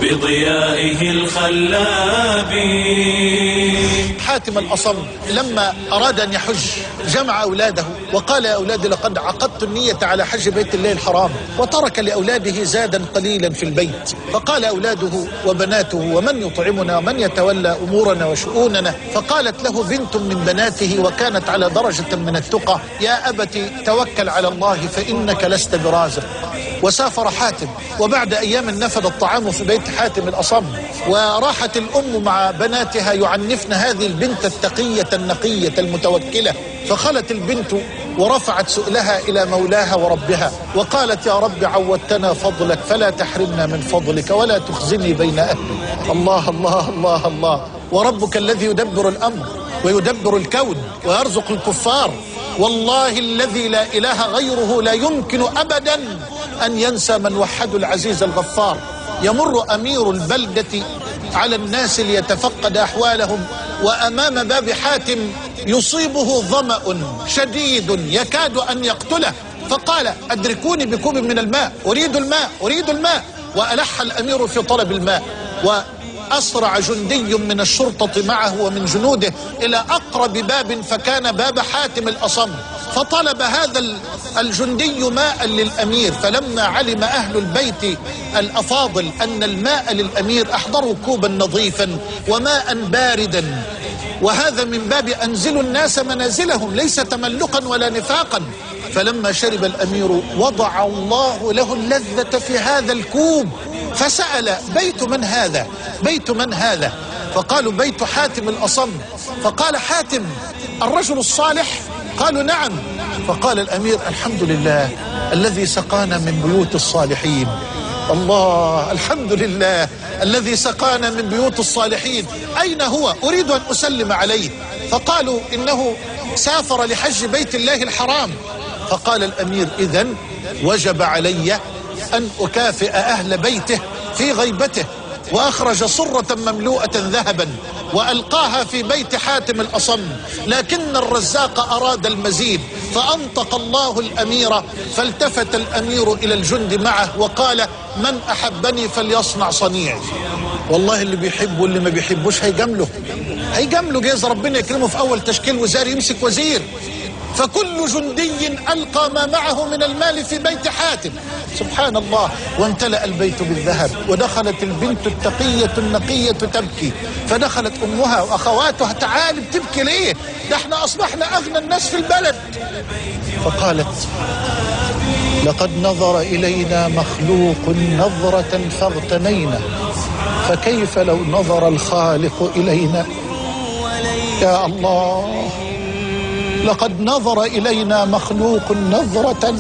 بضيائه الخلاب. حاتم الأصم لما أراد أن يحج جمع أولاده وقال: يا أولادي لقد عقدت النية على حج بيت الله الحرام، وترك لأولاده زادا قليلا في البيت. فقال أولاده وبناته: ومن يطعمنا ومن يتولى أمورنا وشؤوننا؟ فقالت له بنت من بناته وكانت على درجة من التقى: يا أبت توكل على الله فإنك لست برازق. وسافر حاتم، وبعد أيام نفد الطعام في بيت حاتم الأصم، وراحت الأم مع بناتها يعنفن هذه البنت التقية النقية المتوكلة. فخلت البنت ورفعت سؤلها إلى مولاها وربها وقالت: يا رب عودتنا فضلك فلا تحرمنا من فضلك ولا تخزني بين أهلي. الله الله الله الله. وربك الذي يدبر الأمر ويدبر الكون ويرزق الكفار. والله الذي لا إله غيره لا يمكن أبدا أن ينسى من وحد العزيز الغفار. يمر أمير البلدة على الناس ليتفقد أحوالهم، وأمام باب حاتم يصيبه ظمأ شديد يكاد أن يقتله، فقال: أدركوني بكوب من الماء، أريد الماء أريد الماء. وألح الأمير في طلب الماء، وأسرع جندي من الشرطة معه ومن جنوده إلى أقرب باب، فكان باب حاتم الأصم. فطلب هذا الجندي ماء للأمير، فلما علم أهل البيت الأفاضل أن الماء للأمير أحضروا كوبا نظيفا وماء باردا، وهذا من باب أنزلوا الناس منازلهم، ليس تملقا ولا نفاقا. فلما شرب الأمير وضع الله له اللذة في هذا الكوب، فسأل: بيت من هذا؟ بيت من هذا؟ فقالوا: بيت حاتم الأصم. فقال حاتم: الرجل الصالح؟ قالوا: نعم. فقال الأمير: الحمد لله الذي سقانا من بيوت الصالحين. الله، الحمد لله الذي سقانا من بيوت الصالحين. أين هو؟ أريد أن أسلم عليه. فقالوا: إنه سافر لحج بيت الله الحرام. فقال الأمير: إذن وجب علي أن أكافئ أهل بيته في غيبته. وأخرج صرة مملوءة ذهبا وألقاها في بيت حاتم الأصم، لكن الرزاق أراد المزيد فأنطق الله الأمير. فالتفت الأمير إلى الجند معه وقال: من أحبني فليصنع صنيعي. والله اللي بيحبه واللي ما بيحبوش هيجامله جايز ربنا يكرمه في أول تشكيل وزاري يمسك وزير. فكل جندي ألقى ما معه من المال في بيت حاتم. سبحان الله. وامتلأ البيت بالذهب، ودخلت البنت التقية النقية تبكي، فدخلت أمها وأخواتها: تعالي بتبكي ليه؟ ده احنا أصبحنا أغنى الناس في البلد. فقالت: لقد نظر إلينا مخلوق نظرة فاغتنينا، فكيف لو نظر الخالق إلينا؟ يا الله، لقد نظر إلينا مخلوق نظرة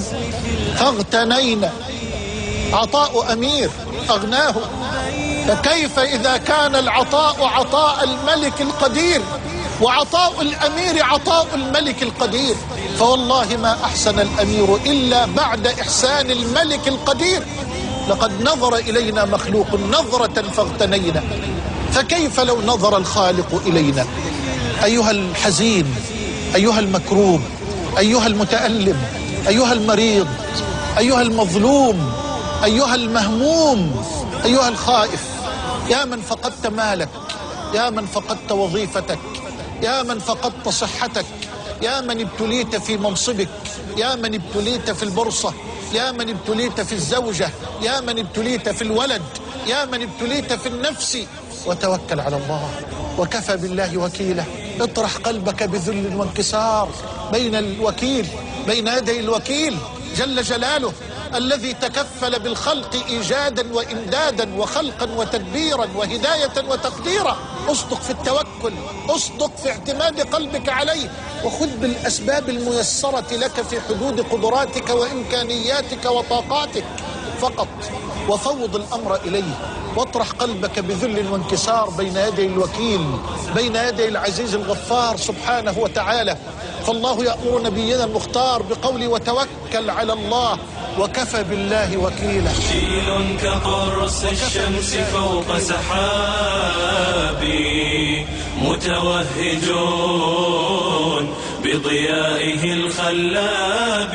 فاغتنينا. عطاء أمير أغناه، فكيف إذا كان العطاء عطاء الملك القدير، وعطاء الأمير عطاء الملك القدير؟ فوالله ما أحسن الأمير إلا بعد إحسان الملك القدير. لقد نظر إلينا مخلوق نظرة فاغتنينا، فكيف لو نظر الخالق إلينا؟ أيها الحزين، أيها المكروب، أيها المتألم، أيها المريض، أيها المظلوم، أيها المهموم، أيها الخائف، يا من فقدت مالك، يا من فقدت وظيفتك، يا من فقدت صحتك، يا من ابتليت في منصبك، يا من ابتليت في البورصة، يا من ابتليت في الزوجة، يا من ابتليت في الولد، يا من ابتليت في النفس. وتوكل على الله وكفى بالله وكيلا. اطرح قلبك بذل وانكسار بين يدي الوكيل جل جلاله، الذي تكفل بالخلق إيجادا وإمدادا وخلقا وتدبيرا وهداية وتقديرا. اصدق في التوكل، اصدق في اعتماد قلبك عليه، وخذ بالأسباب الميسرة لك في حدود قدراتك وإمكانياتك وطاقاتك فقط، وفوض الأمر إليه، واطرح قلبك بذل وانكسار بين يدي الوكيل، بين يدي العزيز الغفار سبحانه وتعالى. فالله يأمر نبينا المختار بقوله: وتوكل على الله وكفى بالله وكيلا. جيل كقرص الشمس فوق سحاب، متوهجون بضيائه الخلاب.